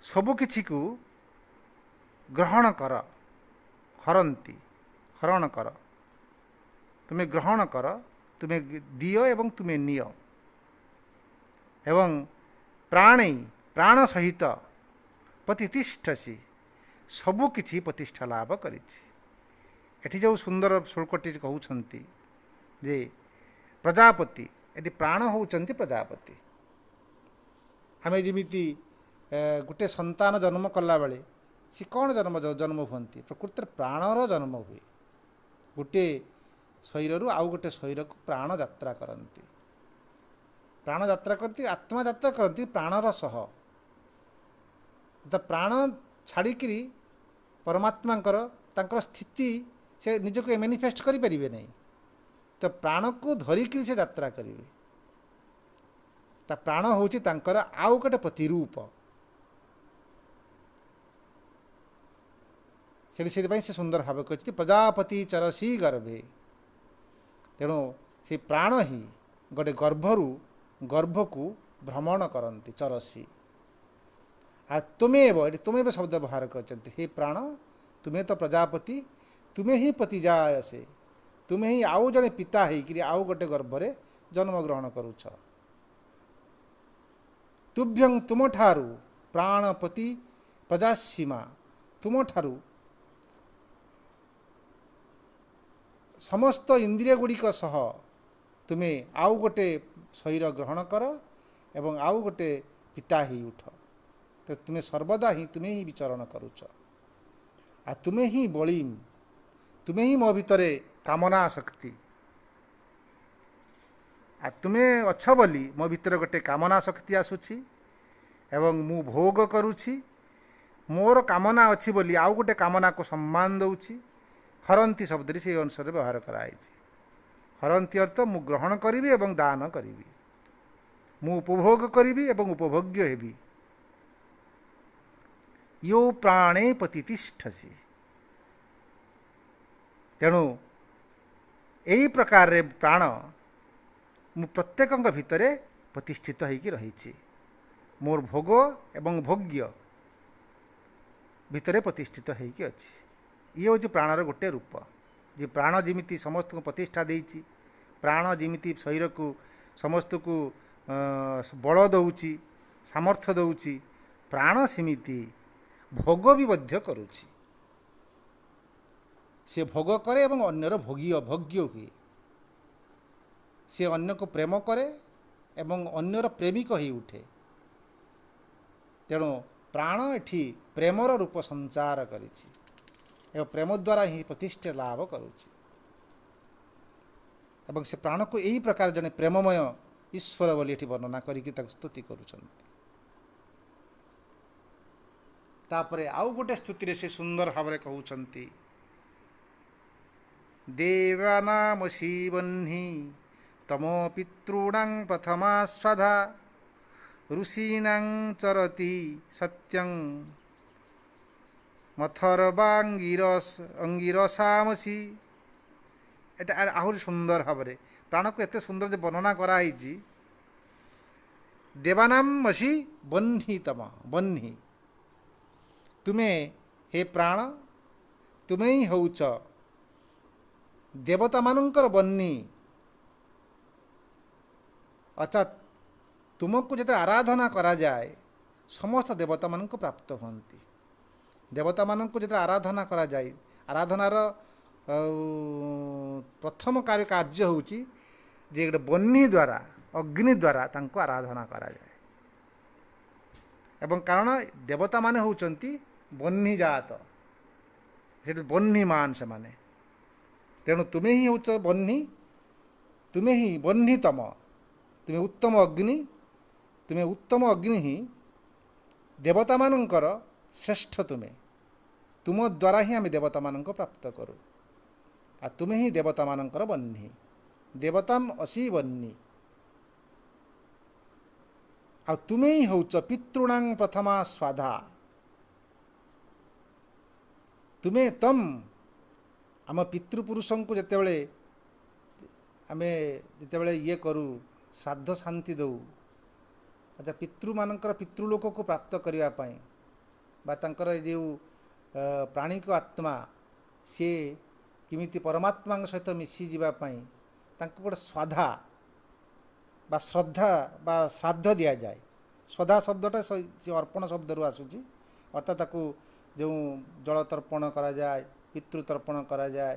सबु किछि को ग्रहण कर, हरन्ति हरण कर, तुम्हें ग्रहण कर, तुम्हें दियो एवं तुम्हें नियो एवं प्राणे प्राण सहित प्रतिष्ठसी सबु किछि प्रतिष्ठा लाभ करिछि। एठी जो सुंदर श्लोकटी कहउछन्ति जे प्रजापति, एटी प्राण होउछन्ति प्रजापति। आमे जिमिति गोटे संतान जन्म कला बेले सी कौन जन्म हुअन्ति, प्रकृति प्राणर जन्म हुए। गोटे शरीर आउ गोटे शरीर को प्राण यात्रा करती, प्राण यात्रा करती, आत्मा यात्रा करती प्राणर सह। तो प्राण छाड़िकी परमात्मांकर तांकर स्थिति से निजक मैनिफेस्ट करि परिबे नहीं, तो प्राण को धरिकी से यात्रा करेंगे। ता प्राण होची तांकर आउ गोटे प्रतिरूप। से सुंदर भाव कहते प्रजापति चरसी गर्भे। तेणु से प्राण ही गोटे गर्भरू गर्भ को भ्रमण करती चरसी। आ तुमेव तुमेव शब्द व्यवहार करते, हे प्राण तुम्हें तो प्रजापति, तुम्हें ही पतिजायसे, तुम्हें ही आउ जड़े पिता होकर आउ गोटे गर्भरे जन्म ग्रहण करुछ। तुभ्यं तुम ठारू प्राणपति प्रजासीमा, तुम ठारू समस्त इंद्रिय गुड़िक सह तुम्हें आउ गोटे शरीर ग्रहण कर एवं आउ गोटे पिता ही उठ। तो तुम्हें सर्वदा ही तुम्हें ही विचरण करुच। आ तुम्हें ही बलिम, तुम्हें ही मो भितरे कामना शक्ति। आ तुम्हें अछ बोली मो भितर गोटे कामना शक्ति आसुछि एवं मु भोग करुछि। मोर कामना अच्छी बोली आउ गोटे कामना को सम्मान दउछि। हरंती शब्द से अनुसार व्यवहार कराई। हरंती अर्थ मु ग्रहण करी एवं दान करी, मु उपभोग करी एवं उपभोग्य हेबी। यो प्राणे पतितिष्ठसि। तेणु यही प्रकार रे प्राण मु प्रत्येक भितर प्रतिष्ठित होइकी रही। मोर भोग एवं भोग्य भितर प्रतिष्ठित होइकी अछि। ये हूँ प्राणर गोटे रूप। जे प्राण जिमिति समस्त को प्रतिष्ठा देइछि, प्राण जिमिति शरीर को समस्त को बल दउछि, ସାମର୍ଥ୍ୟ ଦେଉଛି, ପ୍ରାଣ ସେମିତି ଭୋଗ ବି ମଧ୍ୟ କରୁଛି। ସେ ଭୋଗ କରେ ଏବଂ ଅନ୍ୟର ଭୋଗ୍ୟ ହୁଏ। ସେ ଅନ୍ୟକୁ ପ୍ରେମ କରେ ଏବଂ ଅନ୍ୟର ପ୍ରେମିକ ହୋଇ ଉଠେ। ତେଣୁ ପ୍ରାଣ ଏଠି ପ୍ରେମର ରୂପ ସଞ୍ଚାର କରିଛି ଏବଂ ପ୍ରେମ ଦ୍ୱାରା ହିଁ ପ୍ରତିଷ୍ଠା ଲାଭ କରୁଛି। ଏବଂ ସେ ପ୍ରାଣକୁ ଏହି ପ୍ରକାର ଜଣେ ପ୍ରେମମୟ ଈଶ୍ୱର ବୋଲି ଏଠି ବର୍ଣ୍ଣନା କରିକି ତାକୁ ସ୍ତୁତି କରୁଛନ୍ତି। ତାପରେ ଆଉ ଗୋଟେ ସ୍ତୁତିରେ ସେ ସୁନ୍ଦର ଭାବରେ କହୁଛନ୍ତି, ଦେବାନାମସି ବହ୍ନି ତମ ପିତॄଣାଂ ପ୍ରଥମା ସ୍ୱଧା ଋଷୀଣାଂ ଚରତି ସତ୍ୟଂ ମଥର୍ବାଙ୍ଗିରସାମସି। ଏଟା ଆହୁରି ସୁନ୍ଦର ଭାବରେ ପ୍ରାଣକୁ ଏତେ ସୁନ୍ଦର ଯେ ବର୍ଣ୍ଣନା କରାହେଇଛି। ଦେବାନାମସି ବହ୍ନି ତମ ବହ୍ନି, ତୁମେ ହେ ପ୍ରାଣ ତୁମେ ହିଁ ହେଉଛ ଦେବତାମାନଙ୍କର ବହ୍ନି। ଅର୍ଥାତ୍ ତୁମକୁ ଯେତେ ଆରାଧନା କରାଯାଏ ସମସ୍ତ ଦେବତାମାନଙ୍କୁ ପ୍ରାପ୍ତ ହୁଅନ୍ତି। ଦେବତାମାନଙ୍କୁ ଯେତେବେଳେ ଆରାଧନା କରାଯାଏ, ଆରାଧନାର ପ୍ରଥମ କାର୍ଯ୍ୟ ହେଉଛି ଯେ ଗୋଟେ ବହ୍ନି ଦ୍ୱାରା ଅଗ୍ନି ଦ୍ୱାରା ତାଙ୍କୁ ଆରାଧନା କରାଯାଏ। ଏବଂ କାରଣ ଦେବତାମାନେ ହେଉଛନ୍ତି ବହ୍ନି ଜାତ, ସେଠି ବହ୍ନିମାନ ସେମାନେ। ତେଣୁ ତୁମେ ହିଁ ହେଉଛ ବହ୍ନି, ତୁମେ ହିଁ ବହ୍ନିତମ, ତୁମେ ଉତ୍ତମ ଅଗ୍ନି, ତୁମେ ଉତ୍ତମ ଅଗ୍ନି ହିଁ ଦେବତାମାନଙ୍କର ଶ୍ରେଷ୍ଠ। ତୁମ ଦ୍ୱାରା ହିଁ ଆମେ ଦେବତାମାନଙ୍କୁ ପ୍ରାପ୍ତ କରୁ। ଆଉ ତୁମେ ହିଁ ଦେବତାମାନଙ୍କର ବହ୍ନି, ଦେବତାମ୍ ଅସି ବହ୍ନି। ଆଉ ତୁମେ ହିଁ ହେଉଛ ପିତॄଣାଂ ପ୍ରଥମା ସ୍ୱାଧା। ତୁମେ ତମ୍, ଆମ ପିତୃପୁରୁଷଙ୍କୁ ଯେତେବେଳେ ଇଏ କରୁ, ଶ୍ରାଦ୍ଧ ଶାନ୍ତି ଦେଉ, ଆଚ୍ଛା ପିତୃମାନଙ୍କର ପିତୃଲୋକକୁ ପ୍ରାପ୍ତ କରିବା ପାଇଁ ବା ତାଙ୍କର ଏ ଯେଉଁ ପ୍ରାଣିକ ଆତ୍ମା ସିଏ କେମିତି ପରମାତ୍ମାଙ୍କ ସହିତ ମିଶିଯିବା ପାଇଁ ତାଙ୍କୁ ଗୋଟେ ସ୍ୱାଧା ବା ଶ୍ରଦ୍ଧା ବା ଶ୍ରାଦ୍ଧ ଦିଆଯାଏ। ଶ୍ରଦ୍ଧା ଶବ୍ଦଟା ସେ ଅର୍ପଣ ଶବ୍ଦରୁ ଆସୁଛି। ଅର୍ଥାତ୍ ତାକୁ ଯେଉଁ ଜଳ ତର୍ପଣ କରାଯାଏ, ପିତୃ ତର୍ପଣ କରାଯାଏ,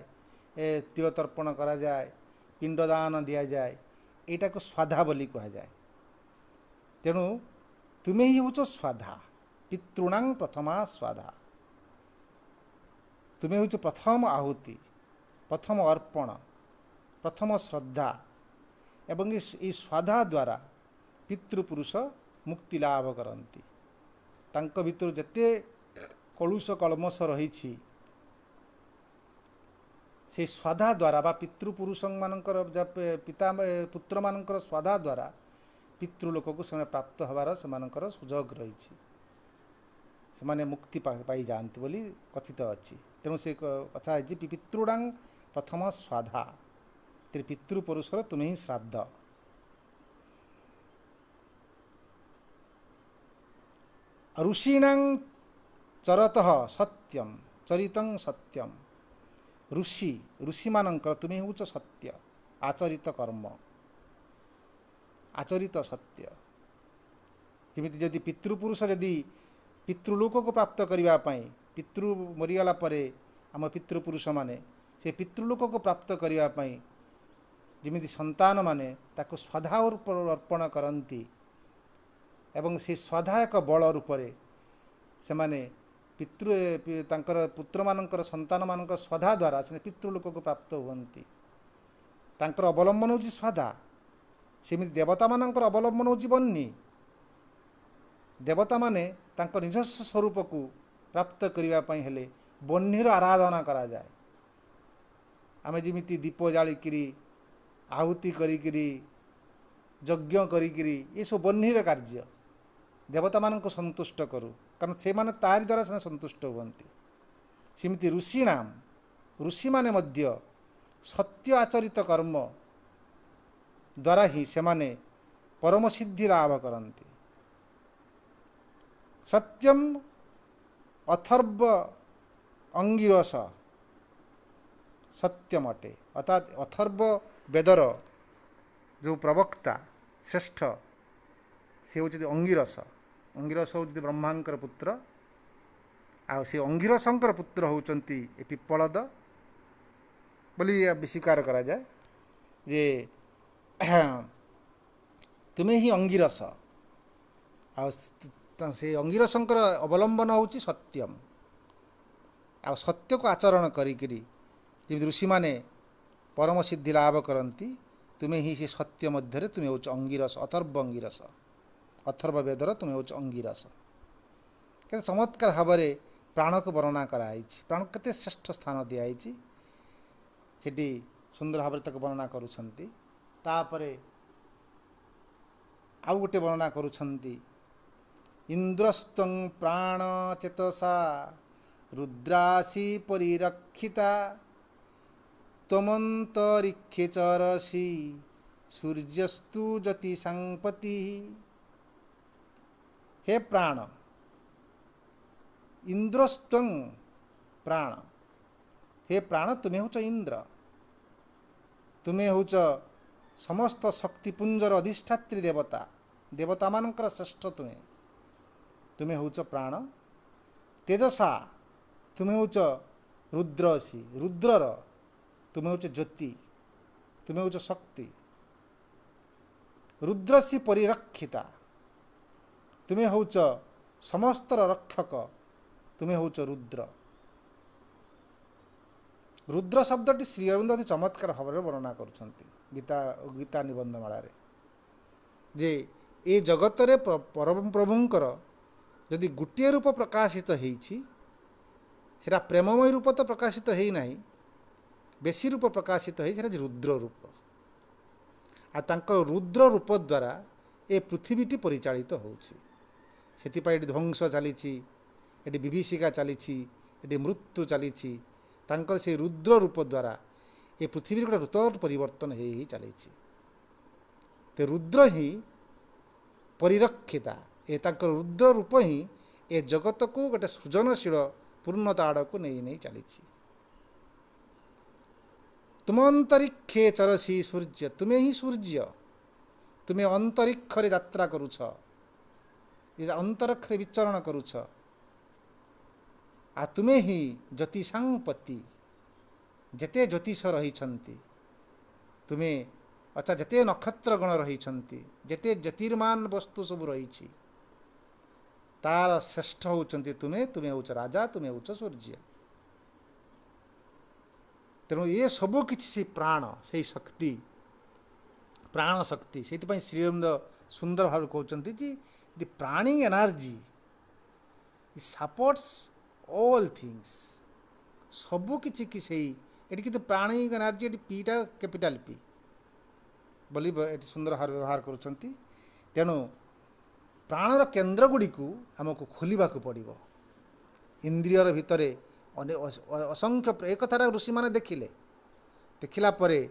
ତିଳ ତର୍ପଣ କରାଯାଏ, ପିଣ୍ଡଦାନ ଦିଆଯାଏ, ଏଇଟାକୁ ସ୍ୱାଧା ବୋଲି କୁହାଯାଏ। ତେଣୁ ତୁମେ ହିଁ ହେଉଛ ସ୍ୱାଧା, ପିତॄଣାଂ ପ୍ରଥମା ସ୍ୱାଧା। ତୁମେ ହେଉଛ ପ୍ରଥମ ଆହୁତି, ପ୍ରଥମ ଅର୍ପଣ, ପ୍ରଥମ ଶ୍ରଦ୍ଧା। ଏବଂ ଏହି ସ୍ୱାଧା ଦ୍ୱାରା ପିତୃପୁରୁଷ ମୁକ୍ତି ଲାଭ କରନ୍ତି। ତାଙ୍କ ଭିତରୁ ଯେତେ କଳୁଷ କଳମସ ରହିଛି ସେହି ସ୍ୱାଧା ଦ୍ୱାରା ବା ପିତୃପୁରୁଷମାନଙ୍କର ପୁତ୍ରମାନଙ୍କର ସ୍ୱାଧା ଦ୍ୱାରା ପିତୃଲୋକକୁ ସେମାନେ ପ୍ରାପ୍ତ ହେବାର ସେମାନଙ୍କର ସୁଯୋଗ ରହିଛି। ସେମାନେ ମୁକ୍ତି ପାଇଯାଆନ୍ତି ବୋଲି କଥିତ ଅଛି। ତେଣୁ ସେ କଥା ହେଇଛି ପିତॄଣାଂ ପ୍ରଥମ ସ୍ୱାଧା, ପିତୃପୁରୁଷର ତୁମେ ହିଁ ଶ୍ରାଦ୍ଧ। ଋଷୀଣାଂ ଚରତଃ ସତ୍ୟଂ ଚରିତଂ ସତ୍ୟଂ। ଋଷିମାନଙ୍କର ତୁମେ ହେଉଛ ସତ୍ୟ, ଆଚରିତ କର୍ମ, ଆଚରିତ ସତ୍ୟ। ଯେମିତି ଯଦି ପିତୃପୁରୁଷ ଯଦି ପିତୃଲୋକକୁ ପ୍ରାପ୍ତ କରିବା ପାଇଁ, ପିତୃ ମରିଗଲା ପରେ ଆମ ପିତୃପୁରୁଷମାନେ ସେ ପିତୃଲୋକକୁ ପ୍ରାପ୍ତ କରିବା ପାଇଁ ଯେମିତି ସନ୍ତାନମାନେ ତାକୁ ସ୍ୱାଧା ଅର୍ପଣ କରନ୍ତି ଏବଂ ସେ ସ୍ୱାଧା ଏକ ବଳ ରୂପରେ ସେମାନେ ତାଙ୍କର ପୁତ୍ରମାନଙ୍କର ସନ୍ତାନମାନଙ୍କ ସ୍ୱାଧା ଦ୍ୱାରା ସେ ପିତୃଲୋକକୁ ପ୍ରାପ୍ତ ହୁଅନ୍ତି। ତାଙ୍କର ଅବଲମ୍ବନ ହେଉଛି ସ୍ୱାଧା। ସେମିତି ଦେବତାମାନଙ୍କର ଅବଲମ୍ବନ ହେଉଛି ବହ୍ନି। ଦେବତାମାନେ ତାଙ୍କ ନିଜସ୍ୱ ସ୍ୱରୂପକୁ ପ୍ରାପ୍ତ କରିବା ପାଇଁ ହେଲେ ବହ୍ନିର ଆରାଧନା କରାଯାଏ। ଆମେ ଯେମିତି ଦୀପ ଜାଳିକିରି, ଆହୁତି କରିକିରି, ଯଜ୍ଞ କରିକିରି, ଏସବୁ ବହ୍ନିର କାର୍ଯ୍ୟ ଦେବତାମାନଙ୍କୁ ସନ୍ତୁଷ୍ଟ କରୁ, କାରଣ ସେମାନେ ତାରି ଦ୍ୱାରା ସେମାନେ ସନ୍ତୁଷ୍ଟ ହୁଅନ୍ତି। ସେମିତି ଋଷିମାନେ ମଧ୍ୟ ସତ୍ୟ ଆଚରିତ କର୍ମ ଦ୍ୱାରା ହିଁ ସେମାନେ ପରମ ସିଦ୍ଧି ଲାଭ କରନ୍ତି। ସତ୍ୟଂ ଅଥର୍ବ ଅଙ୍ଗିରସ ସତ୍ୟମ ଅଟେ। ଅର୍ଥାତ୍ ଅଥର୍ବ ବେଦର ଯେଉଁ ପ୍ରବକ୍ତା ଶ୍ରେଷ୍ଠ ସେ ହେଉଛନ୍ତି ଅଙ୍ଗିରସ। अंगिरस होउछति ब्रह्मांकर पुत्र आ से अंगिरसंकर पुत्र होउछन्ति ए पिप्पलद बोली स्वीकार करा जाए जे तुम्हें ही अंगिरस आ से अंगिरसंकर अवलंबन होउछि सत्यम आ सत्य को आचरण करिकरी जब ऋषि माने परम सिद्धि लाभ करती तुम्हें ही से सत्य मध्य तुम्हें हूँ अंगिरस अथर्व वेदर तुम्हें हूँ अंगिरस के चमत्कार भाव में प्राण को वर्णना कराई प्राण के श्रेष्ठ स्थान दिखाई सेठी सुंदर भाव में वर्णना करुछंती तापरे आउ गोटे वर्णना करुछंती इंद्रस्तं प्राण चेतसा रुद्रासी परिरक्षिता त्वमंतरिक्षे चरसी सूर्यस्तु ज्योति संपति। हे प्राण इंद्रस्त्वं प्राण हे प्राण तुम्हें हूँ इंद्र तुम्हें हूँ समस्त शक्तिपुंजर अधिष्ठात्री देवता देवता मानकर श्रेष्ठ तुम्हें हूँ प्राण तेजसा तुम्हें हूँ रुद्रसी रुद्रर तुम्हें हूँ ज्योति तुम्हें हूँ शक्ति रुद्रसी परिरक्षिता तुम्हें हूँ समस्त रक्षक तुम्हें हूँ रुद्र रुद्र शब्दटी श्री अरविंद अति चमत्कार भाव में वर्णना करुछंती गीता निबंधमाला जे ए जगत रे परम प्रभुंकर यदि गोटे रूप प्रकाशित होईछि सेटा प्रेममय रूप तो प्रकाशित है नहीं बेसी रूप प्रकाशित है रुद्र रूप आ रुद्र रूप द्वारा ए पृथ्वीटी परिचालित होउछि सेतिपाई ध्वंस चली विभीषिका चली मृत्यु चली से रुद्र रूप द्वारा ए पृथ्वी गोटे ऋत परिवर्तन ही चली तो रुद्र ही परिरक्षिता ए रुद्र रूप ही ए जगत को गोटे सृजनशील पूर्णता आड़ को नहीं नहीं चली तुम अंतरिक्षे चरसी सूर्य तुम्हें ही सूर्य तुम्हें अंतरिक्ष यात्रा करुछ अंतरिक्ष विचरण करुछ आ तुम्हें ही ज्योतिषांपति जेते ज्योतिष रही तुम्हें अच्छा जेते नक्षत्रगण रही जेते ज्योतिर्मान वस्तु सब रही तार श्रेष्ठ होचंती तुम्हें तुम्हें हूँ राजा तुम्हें हूँ सूर्य तेणु ये सबू किसी से प्राण से शक्ति प्राण शक्ति से श्रीअरविंद सुंदर भाव कहते जी the pranic energy supports all things सबू किसी कि ये कि प्राणिंग एनर्जी ये पीटा कैपिटाल पी बोली सुंदर भाव व्यवहार करुँच तेणु प्राणर केन्द्र गुड़ी को आमको खोलने पड़ो इंद्रियर भितर असंख्य एक कथार ऋषि मैंने देखिला परे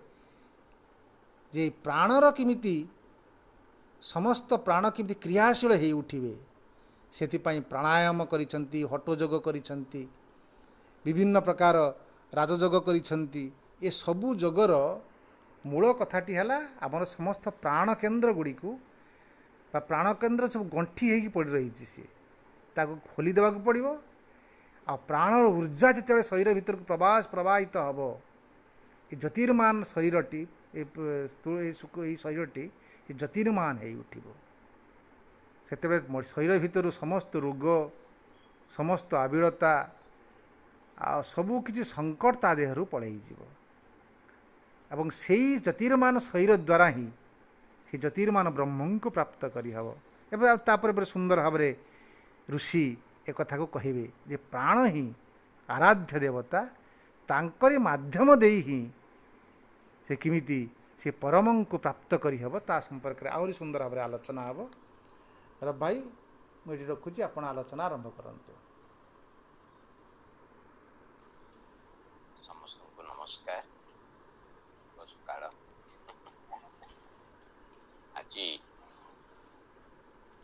जे प्राणर किमिति समस्त प्राण किमिति क्रियाशील हो उठिबे सेतिपाई प्राणायाम करिसंती हठयोग करिसंती विभिन्न प्रकार राजयोग करिसंती ए सबु जोगर मूल कथाटी है आमर समस्त प्राण केन्द्र गुड़ी को प्राण केन्द्र सब गंठी होगी पड़ रही सी खोली देवा पड़ो आ प्राणर ऊर्जा जिते शरीर भीतर को प्रवाहित हम ये ज्योतिर्मान शरीरटी शरीरटी ज्योतिर्मान हो उठिबो सेते शरीर भीतर समस्त रोग समस्त आविलता आ सबू किसी संकट ता देहरु पड़े एवं से ज्योतिर्मान शरीर द्वारा ही से ज्योतिर्मान ब्रह्म को प्राप्त करहब एवं सुंदर भाव में ऋषि एक कथा को कहे जे प्राण ही आराध्य देवता तांकरी माध्यम दे ही से किमिति से परम को प्राप्त करहब ता संपर्क में आहरी सुंदर भाव में आलोचना हम रब भाई मुझे रखुची आपण आलोचना आरंभ करंतु। समस्त नमस्कार सकाळ आज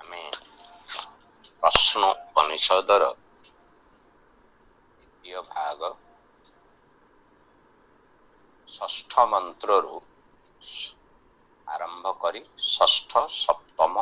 आम प्रश्न उपनिषदर द्वितीय भाग षष्ठ मंत्रु आरंभ करी षष्ठ सप्तम